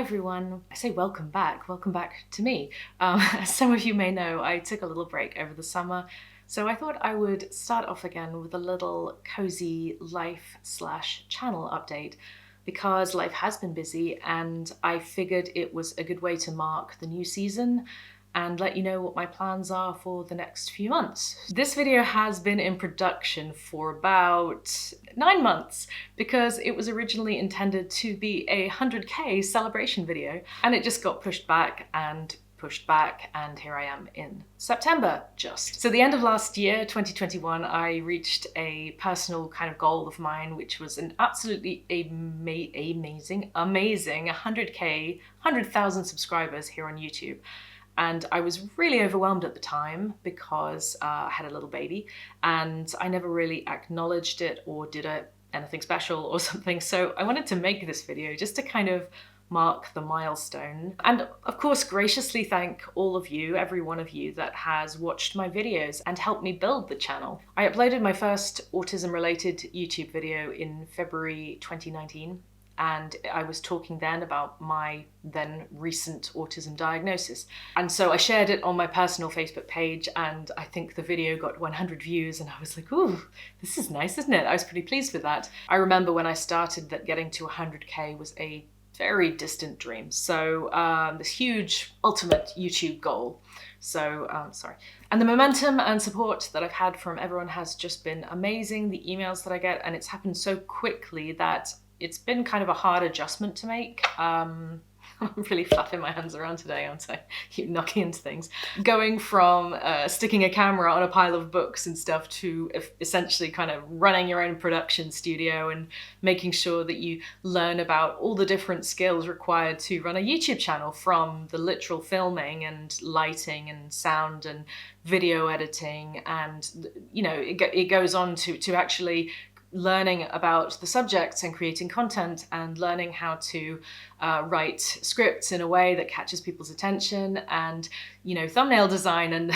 Hi everyone. I say welcome back to me. As some of you may know, I took a little break over the summer, so I thought I would start off again with a little cozy life/channel update because life has been busy and I figured it was a good way to mark the new season and let you know what my plans are for the next few months. This video has been in production for about 9 months because it was originally intended to be a 100K celebration video and it just got pushed back and here I am in September just. So the end of last year, 2021, I reached a personal kind of goal of mine, which was an absolutely amazing 100K, 100,000 subscribers here on YouTube. And I was really overwhelmed at the time because I had a little baby and I never really acknowledged it or did anything special or something. So I wanted to make this video just to kind of mark the milestone. And of course, graciously thank all of you, every one of you that has watched my videos and helped me build the channel. I uploaded my first autism related YouTube video in February 2019. And I was talking then about my then recent autism diagnosis. And so I shared it on my personal Facebook page and I think the video got 100 views and I was like, ooh, this is nice, isn't it? I was pretty pleased with that. I remember when I started that getting to 100K was a very distant dream. So this huge ultimate YouTube goal. So, sorry. And the momentum and support that I've had from everyone has just been amazing. The emails that I get, and it's happened so quickly that it's been kind of a hard adjustment to make. I'm really flapping my hands around today, aren't I? Keep knocking into things. Going from sticking a camera on a pile of books and stuff to essentially kind of running your own production studio and making sure that you learn about all the different skills required to run a YouTube channel, from the literal filming and lighting and sound and video editing. And, you know, it goes on to actually learning about the subjects and creating content and learning how to write scripts in a way that catches people's attention and, you know, thumbnail design. And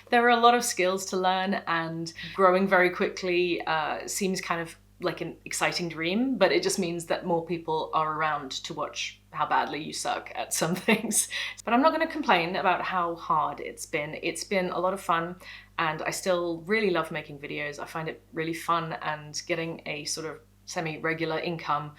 there are a lot of skills to learn, and growing very quickly seems kind of like an exciting dream, but it just means that more people are around to watch how badly you suck at some things. But I'm not going to complain about how hard it's been. It's been a lot of fun and I still really love making videos. I find it really fun, and getting a sort of semi-regular income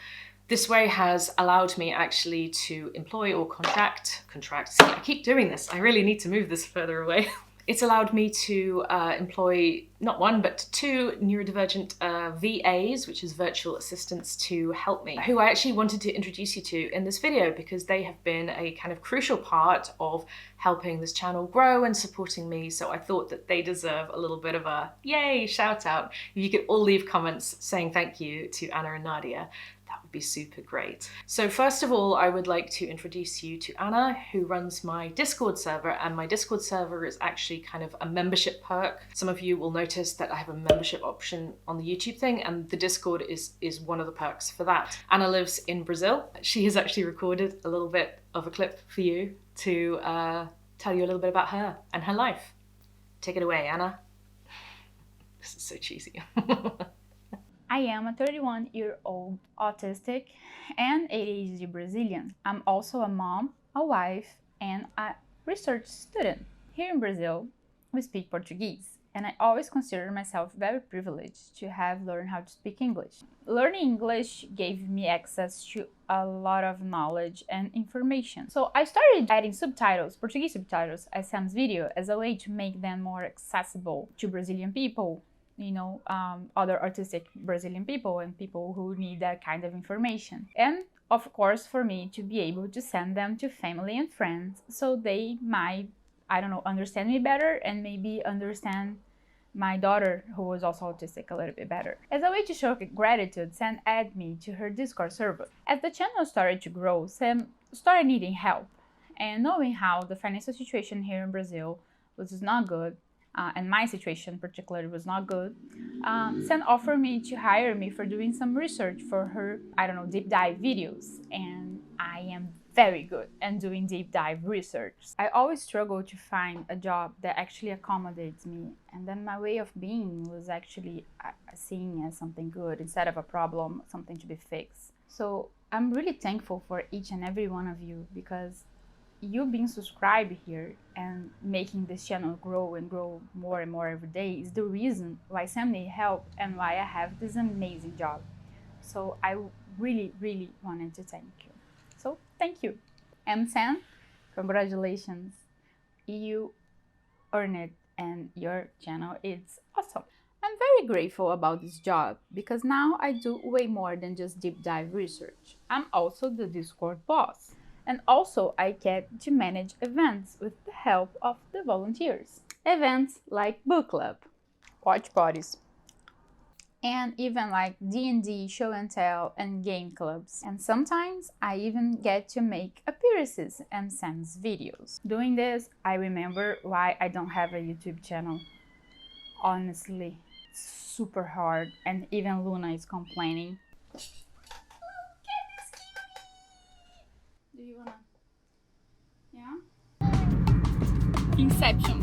this way has allowed me actually to employ or contract. See, I keep doing this. I really need to move this further away. It's allowed me to employ not one, but two neurodivergent VAs, which is virtual assistants, to help me, who I actually wanted to introduce you to in this video because they have been a kind of crucial part of helping this channel grow and supporting me. So I thought that they deserve a little bit of a yay shout out. If you could all leave comments saying thank you to Anna and Nadia, that would be super great. So first of all, I would like to introduce you to Anna, who runs my Discord server, and my Discord server is actually kind of a membership perk. Some of you will notice that I have a membership option on the YouTube thing, and the Discord is one of the perks for that. Anna lives in Brazil. She has actually recorded a little bit of a clip for you to tell you a little bit about her and her life. Take it away, Anna. This is so cheesy. I am a 31-year-old autistic and ADHD Brazilian. I'm also a mom, a wife, and a research student. Here in Brazil, we speak Portuguese, and I always consider myself very privileged to have learned how to speak English. Learning English gave me access to a lot of knowledge and information. So I started adding subtitles, Portuguese subtitles, as Sam's video as a way to make them more accessible to Brazilian people, you know, other autistic Brazilian people and people who need that kind of information. And of course, for me to be able to send them to family and friends so they might, I don't know, understand me better and maybe understand my daughter, who was also autistic, a little bit better. As a way to show gratitude, Sam added me to her Discord server. As the channel started to grow, Sam started needing help, and knowing how the financial situation here in Brazil was not good, and my situation particularly was not good, Sam offered me to hire me for doing some research for her, I don't know, deep dive videos. And I am very good at doing deep dive research. I always struggle to find a job that actually accommodates me. And then my way of being was actually seen as something good instead of a problem, something to be fixed. So I'm really thankful for each and every one of you, because you being subscribed here and making this channel grow and grow more and more every day is the reason why Sam need help and why I have this amazing job. So I really, really wanted to thank you. So thank you. And Sam, congratulations. You earned it and your channel is awesome. I'm very grateful about this job because now I do way more than just deep dive research. I'm also the Discord boss. And also I get to manage events with the help of the volunteers. Events like book club, watch parties, and even like D&D, show and tell, and game clubs. And sometimes I even get to make appearances in Sam's videos. Doing this, I remember why I don't have a YouTube channel. Honestly, it's super hard, and even Luna is complaining. Look at this cutie! Do you wanna... Yeah? Inception.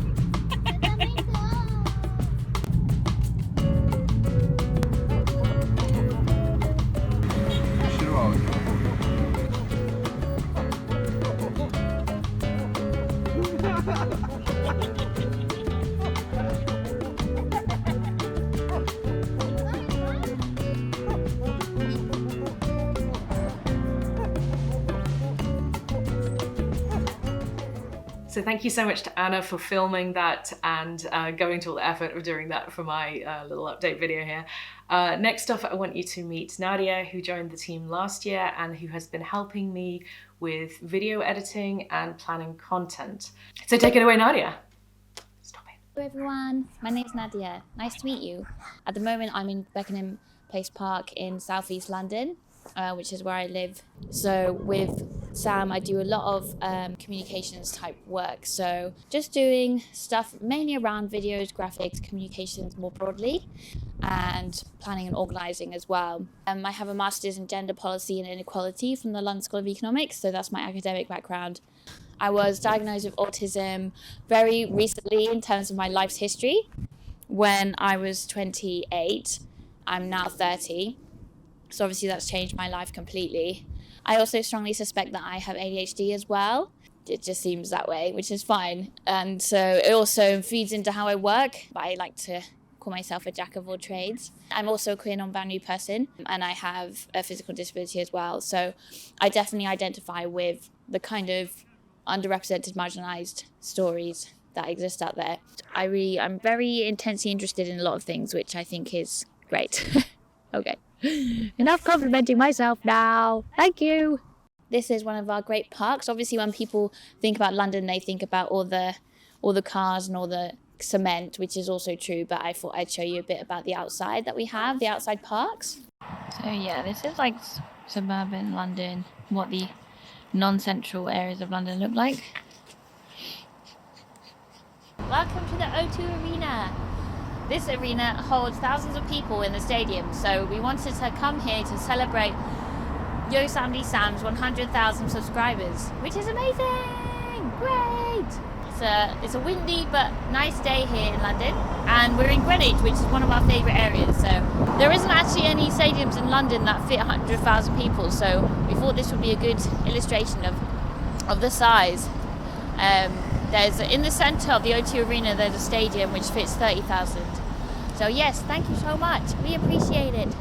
So thank you so much to Anna for filming that and going to all the effort of doing that for my little update video here. Next off, I want you to meet Nadia, who joined the team last year and who has been helping me with video editing and planning content. So take it away, Nadia. Stop it. Hello everyone, my name is Nadia. Nice to meet you. At the moment I'm in Beckenham Place Park in southeast London, which is where I live. So with Sam I do a lot of communications type work, so just doing stuff mainly around videos, graphics, communications more broadly, and planning and organising as well. I have a master's in gender policy and inequality from the London School of Economics, so that's my academic background. I was diagnosed with autism very recently in terms of my life's history. When I was 28, I'm now 30, so obviously that's changed my life completely. I also strongly suspect that I have ADHD as well. It just seems that way, which is fine. And so it also feeds into how I work, but I like to call myself a jack of all trades. I'm also a queer non-binary person, and I have a physical disability as well. So I definitely identify with the kind of underrepresented, marginalized stories that exist out there. I'm very intensely interested in a lot of things, which I think is great. Okay, enough complimenting myself now. Thank you. This is one of our great parks. Obviously, when people think about London, they think about all the cars and all the cement, which is also true. But I thought I'd show you a bit about the outside that we have, the outside parks. So yeah, this is like suburban London, what the non-central areas of London look like. Welcome to the O2 Arena. This arena holds thousands of people in the stadium, so we wanted to come here to celebrate Yo Samdi Sam's 100,000 subscribers, which is amazing! Great! It's a windy but nice day here in London, and we're in Greenwich, which is one of our favourite areas. So there isn't actually any stadiums in London that fit 100,000 people, so we thought this would be a good illustration of the size. There's in the centre of the O2 Arena, there's a stadium which fits 30,000. So yes, thank you so much. We appreciate it.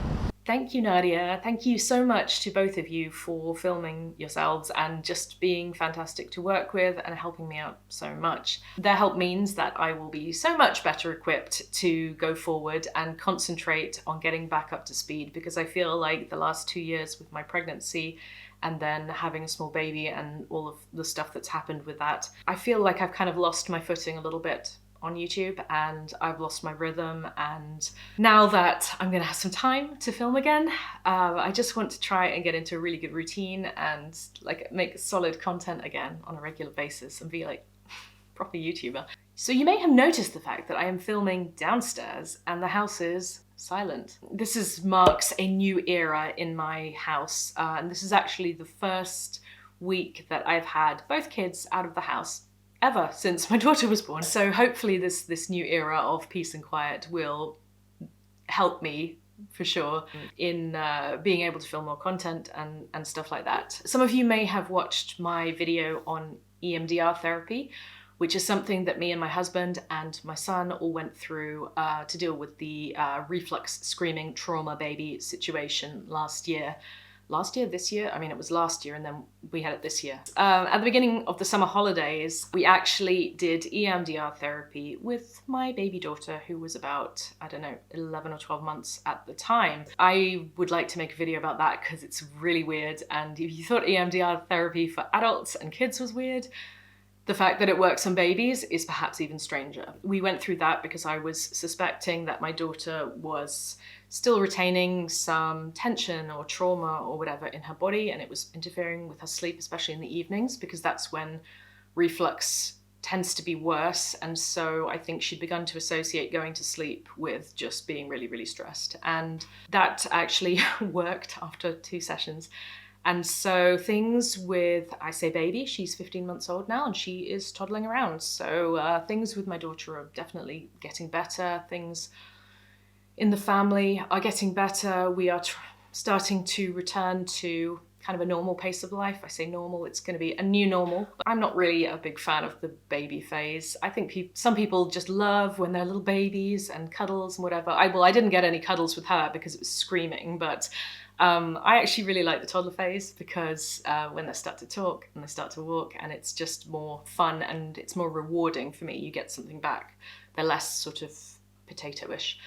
Thank you, Nadia. Thank you so much to both of you for filming yourselves and just being fantastic to work with and helping me out so much. Their help means that I will be so much better equipped to go forward and concentrate on getting back up to speed, because I feel like the last 2 years with my pregnancy and then having a small baby and all of the stuff that's happened with that, I feel like I've kind of lost my footing a little bit on YouTube, and I've lost my rhythm. And now that I'm gonna have some time to film again, I just want to try and get into a really good routine and like make solid content again on a regular basis and be like proper YouTuber. So you may have noticed the fact that I am filming downstairs and the house is silent. This marks a new era in my house, and this is actually the first week that I've had both kids out of the house ever since my daughter was born. So hopefully this new era of peace and quiet will help me for sure, in being able to film more content and stuff like that. Some of you may have watched my video on EMDR therapy, which is something that me and my husband and my son all went through to deal with the reflux screaming trauma baby situation last year. This year? I mean, it was last year and then we had it this year. At the beginning of the summer holidays, we actually did EMDR therapy with my baby daughter, who was about, 11 or 12 months at the time. I would like to make a video about that because it's really weird. And if you thought EMDR therapy for adults and kids was weird, the fact that it works on babies is perhaps even stranger. We went through that because I was suspecting that my daughter was still retaining some tension or trauma or whatever in her body, and it was interfering with her sleep, especially in the evenings, because that's when reflux tends to be worse. And so I think she'd begun to associate going to sleep with just being really, really stressed. And that actually worked after 2 sessions. And so things with, I say baby, she's 15 months old now and she is toddling around. So things with my daughter are definitely getting better. Things in the family are getting better. We are starting to return to kind of a normal pace of life. I say normal, it's going to be a new normal. I'm not really a big fan of the baby phase. I think some people just love when they're little babies and cuddles and whatever. I didn't get any cuddles with her because it was screaming, but I actually really like the toddler phase because when they start to talk and they start to walk, and it's just more fun and it's more rewarding for me. You get something back. They're less sort of potato-ish.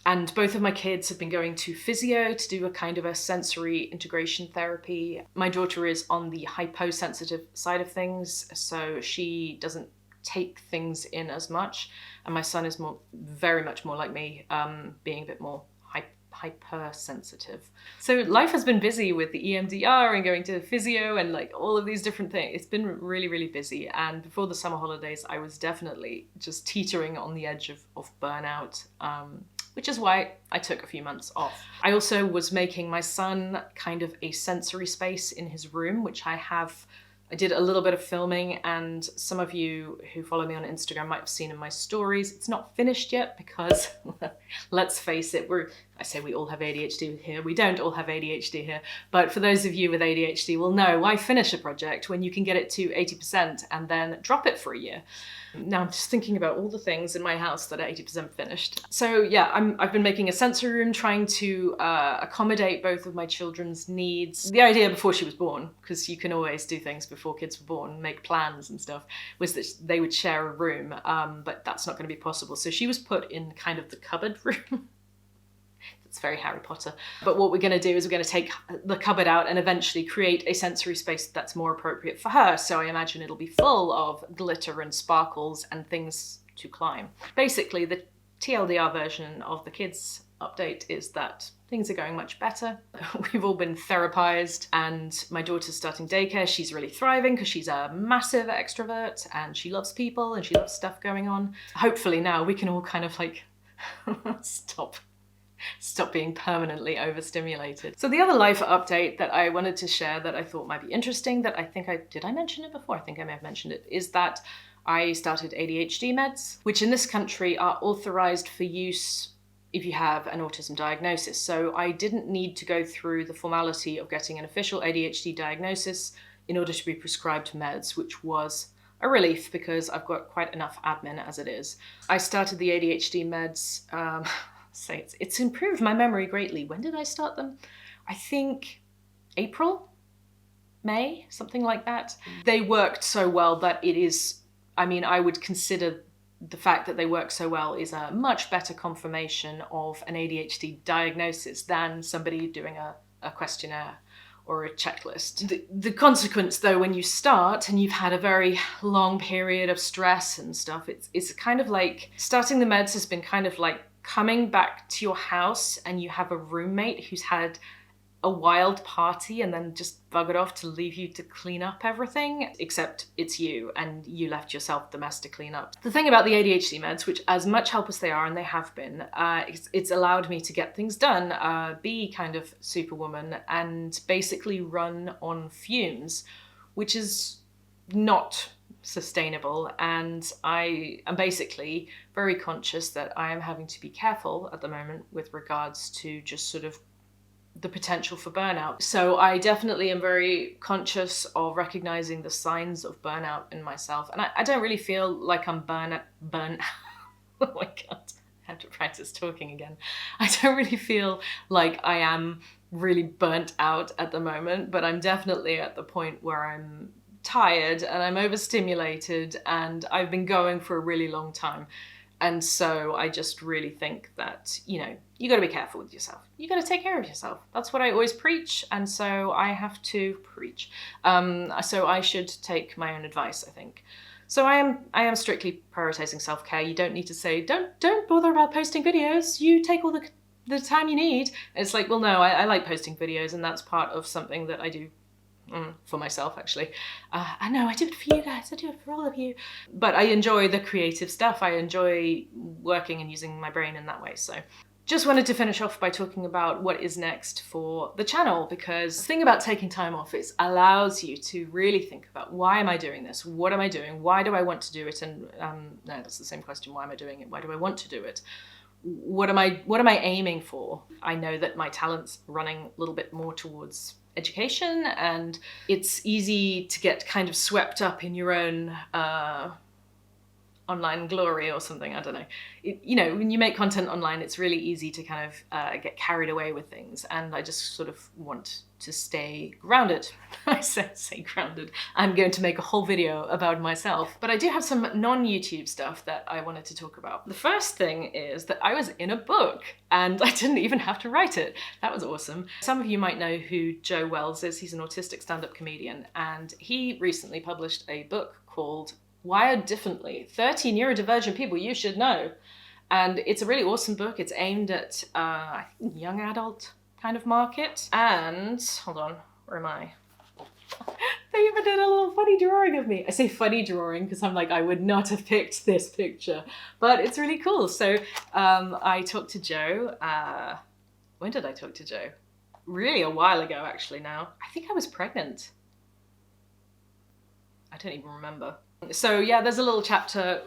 And both of my kids have been going to physio to do a kind of a sensory integration therapy. My daughter is on the hyposensitive side of things, so she doesn't take things in as much. And my son is very much more like me, being a bit more hypersensitive. So life has been busy with the EMDR and going to physio and like all of these different things. It's been really, really busy. And before the summer holidays, I was definitely just teetering on the edge of burnout, which is why I took a few months off. I also was making my son kind of a sensory space in his room, which I did a little bit of filming, and some of you who follow me on Instagram might have seen in my stories. It's not finished yet because, let's face it, I say we all have ADHD here. We don't all have ADHD here. But for those of you with ADHD will know, why finish a project when you can get it to 80% and then drop it for a year? Now I'm just thinking about all the things in my house that are 80% finished. So yeah, I've been making a sensory room, trying to accommodate both of my children's needs. The idea before she was born, because you can always do things before kids were born, make plans and stuff, was that they would share a room, but that's not going to be possible. So she was put in kind of the cupboard room. It's very Harry Potter. But what we're going to do is we're going to take the cupboard out and eventually create a sensory space that's more appropriate for her. So I imagine it'll be full of glitter and sparkles and things to climb. Basically, the TLDR version of the kids update is that things are going much better. We've all been therapized, and my daughter's starting daycare. She's really thriving because she's a massive extrovert and she loves people and she loves stuff going on. Hopefully now we can all kind of like stop being permanently overstimulated. So the other life update that I wanted to share that I thought might be interesting, that did I mention it before? I think I may have mentioned it, is that I started ADHD meds, which in this country are authorized for use if you have an autism diagnosis. So I didn't need to go through the formality of getting an official ADHD diagnosis in order to be prescribed meds, which was a relief because I've got quite enough admin as it is. I started the ADHD meds, it's improved my memory greatly. When did I start them? I think April, May, something like that. They worked so well that I would consider the fact that they work so well is a much better confirmation of an ADHD diagnosis than somebody doing a questionnaire or a checklist. The consequence, though, when you start and you've had a very long period of stress and stuff, it's kind of like starting the meds has been kind of like coming back to your house and you have a roommate who's had a wild party and then just buggered off to leave you to clean up everything, except it's you and you left yourself the mess to clean up. The thing about the ADHD meds, which as much help as they are, and they have been, it's allowed me to get things done, be kind of superwoman and basically run on fumes, which is not sustainable, and I am basically very conscious that I am having to be careful at the moment with regards to just sort of the potential for burnout. So I definitely am very conscious of recognizing the signs of burnout in myself, and I don't really feel like I'm burnt. Oh my god, I have to practice talking again. I don't really feel like I am really burnt out at the moment, but I'm definitely at the point where I'm tired and I'm overstimulated, and I've been going for a really long time. And so I just really think that, you got to be careful with yourself. You got to take care of yourself. That's what I always preach. And so I have to preach. So I should take my own advice, I think. So I am strictly prioritizing self-care. You don't need to say, don't bother about posting videos. You take all the time you need. It's like, well, no, I like posting videos, and that's part of something that I do for myself, actually. I know, I do it for you guys, I do it for all of you. But I enjoy the creative stuff. I enjoy working and using my brain in that way. So just wanted to finish off by talking about what is next for the channel, because the thing about taking time off is allows you to really think about, why am I doing this? What am I doing? Why do I want to do it? And no, that's the same question. Why am I doing it? Why do I want to do it? What am I aiming for? I know that my talent's running a little bit more towards education, and it's easy to get kind of swept up in your own online glory or something. I don't know. When you make content online, it's really easy to kind of get carried away with things, and I just sort of want to stay grounded. I say grounded. I'm going to make a whole video about myself, but I do have some non-YouTube stuff that I wanted to talk about. The first thing is that I was in a book, and I didn't even have to write it. That was awesome. Some of you might know who Joe Wells is. He's an autistic stand-up comedian, and he recently published a book called Wired Differently, 30 Neurodivergent People You Should Know. And it's a really awesome book. It's aimed at, I think, young adult kind of market. And, hold on, where am I? They even did a little funny drawing of me. I say funny drawing because I'm like, I would not have picked this picture, but it's really cool. So I talked to Joe. When did I talk to Joe? Really a while ago, actually now. I think I was pregnant. I don't even remember. So yeah, there's a little chapter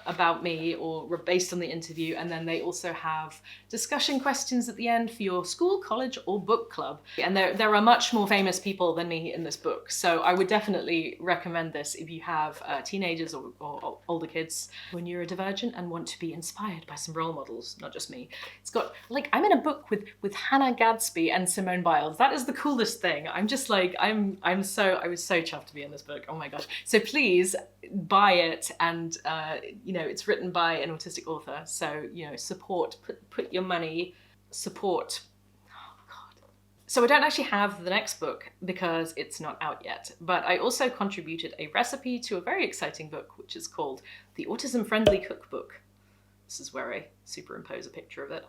about me, or based on the interview, and then they also have discussion questions at the end for your school, college, or book club. And there are much more famous people than me in this book, so I would definitely recommend this if you have teenagers or older kids who are neurodivergent and want to be inspired by some role models, not just me. It's got, like, I'm in a book with Hannah Gadsby and Simone Biles. That is the coolest thing. I'm just like, I was so chuffed to be in this book. Oh my gosh. So please buy it, and it's written by an autistic author, so support, put your money, support. Oh god. So I don't actually have the next book because it's not out yet, but I also contributed a recipe to a very exciting book which is called the Autism Friendly Cookbook. This is where I superimpose a picture of it.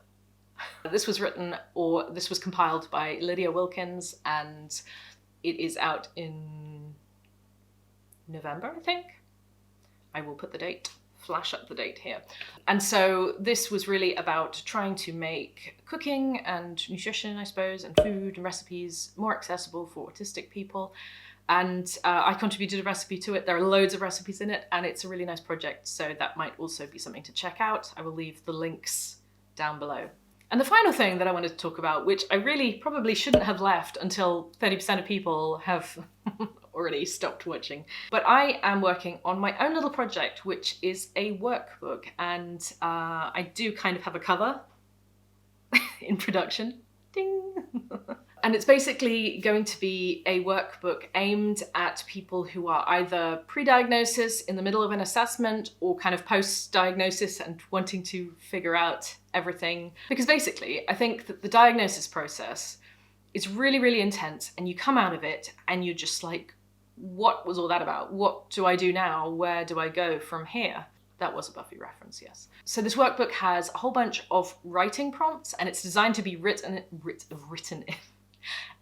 This was compiled by Lydia Wilkins, and it is out in November, I think. I will put the date, flash up the date here. And so this was really about trying to make cooking and nutrition, I suppose, and food and recipes more accessible for autistic people. And I contributed a recipe to it. There are loads of recipes in it, and it's a really nice project, so that might also be something to check out. I will leave the links down below. And the final thing that I wanted to talk about, which I really probably shouldn't have left until 30% of people have already stopped watching, but I am working on my own little project, which is a workbook, and I do kind of have a cover in production. Ding! And it's basically going to be a workbook aimed at people who are either pre-diagnosis, in the middle of an assessment, or kind of post-diagnosis and wanting to figure out everything. Because basically, I think that the diagnosis process is really, really intense, and you come out of it and you're just like, what was all that about? What do I do now? Where do I go from here? That was a Buffy reference, yes. So this workbook has a whole bunch of writing prompts, and it's designed to be written in.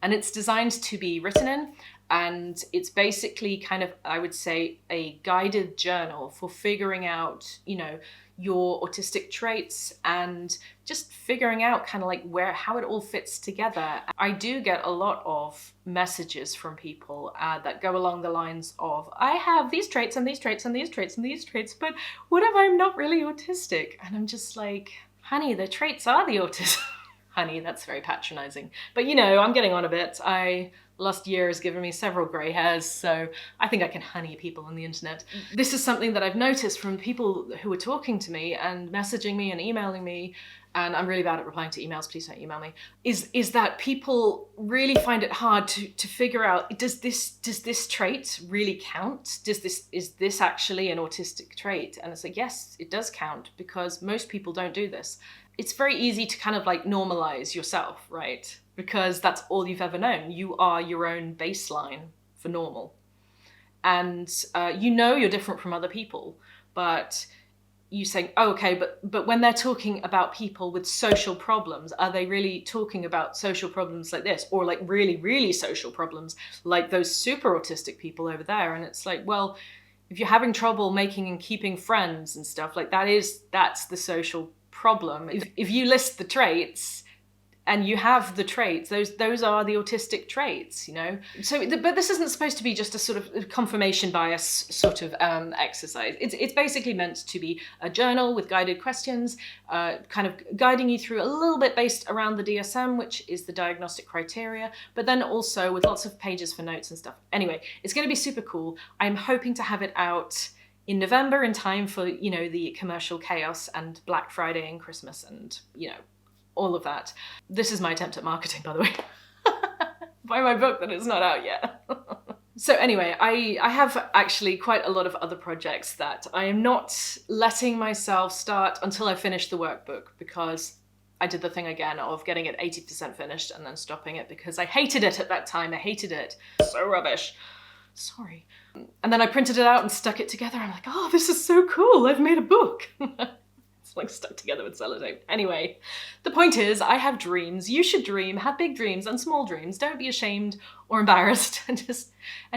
And it's designed to be written in, and it's basically kind of, I would say, a guided journal for figuring out, your autistic traits and just figuring out kind of like how it all fits together. I do get a lot of messages from people that go along the lines of, I have these traits and these traits and these traits and these traits, but what if I'm not really autistic? And I'm just like, honey, the traits are the autism. Honey, that's very patronizing. But I'm getting on a bit. Last year has given me several grey hairs, so I think I can honey people on the internet. This is something that I've noticed from people who are talking to me and messaging me and emailing me, and I'm really bad at replying to emails, please don't email me, is that people really find it hard to figure out, does this trait really count? Is this actually an autistic trait? And it's like, yes, it does count, because most people don't do this. It's very easy to kind of like normalize yourself, right? Because that's all you've ever known. You are your own baseline for normal. And you're different from other people, but you saying, oh, okay, but when they're talking about people with social problems, are they really talking about social problems like this, or like really, really social problems like those super autistic people over there? And it's like, well, if you're having trouble making and keeping friends and stuff, like that's the social problem. If you list the traits and you have the traits, those are the autistic traits, So, but this isn't supposed to be just a sort of confirmation bias sort of exercise. It's basically meant to be a journal with guided questions, kind of guiding you through a little bit based around the DSM, which is the diagnostic criteria, but then also with lots of pages for notes and stuff. Anyway, it's going to be super cool. I'm hoping to have it out in November in time for, the commercial chaos and Black Friday and Christmas and, all of that. This is my attempt at marketing, by the way. Buy my book that is not out yet. So anyway, I have actually quite a lot of other projects that I am not letting myself start until I finish the workbook, because I did the thing again of getting it 80% finished and then stopping it because I hated it at that time. I hated it. So rubbish. Sorry. And then I printed it out and stuck it together. I'm like, oh, this is so cool. I've made a book. It's like stuck together with sellotape. Anyway, the point is, I have dreams. You should dream, have big dreams and small dreams. Don't be ashamed or embarrassed, and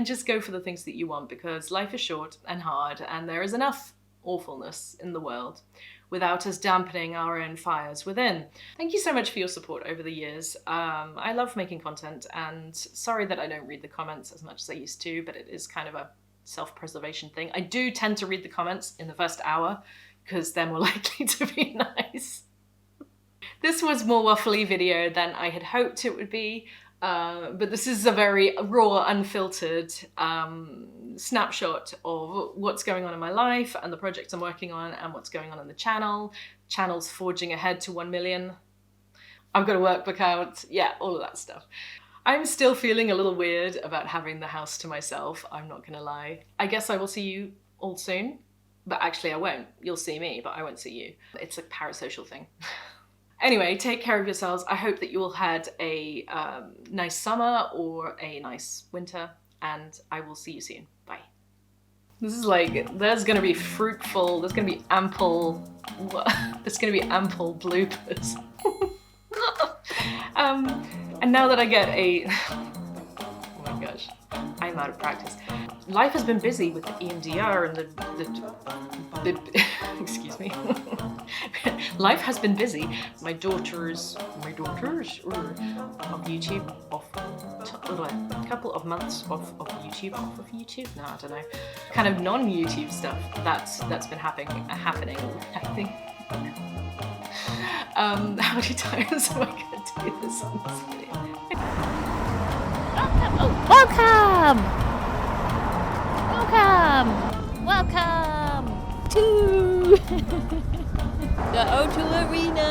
just go for the things that you want, because life is short and hard, and there is enough awfulness in the world without us dampening our own fires within. Thank you so much for your support over the years. I love making content, and sorry that I don't read the comments as much as I used to, but it is kind of a self-preservation thing. I do tend to read the comments in the first hour, because they're more likely to be nice. This was more waffly video than I had hoped it would be, but this is a very raw, unfiltered snapshot of what's going on in my life and the projects I'm working on and what's going on in the channel. Channel's forging ahead to 1 million. I've got a workbook out, yeah, all of that stuff. I'm still feeling a little weird about having the house to myself, I'm not gonna lie. I guess I will see you all soon. But actually I won't. You'll see me, but I won't see you. It's a parasocial thing. Anyway, take care of yourselves. I hope that you all had a nice summer or a nice winter, and I will see you soon. Bye. This is like, there's gonna be fruitful, there's gonna be ample bloopers. And now that I get a, oh my gosh, I'm out of practice. Life has been busy with the EMDR and the excuse me. Life has been busy. My daughters of YouTube a couple of months off of YouTube, no, I don't know, kind of non-YouTube stuff that's been happening, I think. How many times am I gonna do this on this video? Welcome to the O2 Arena.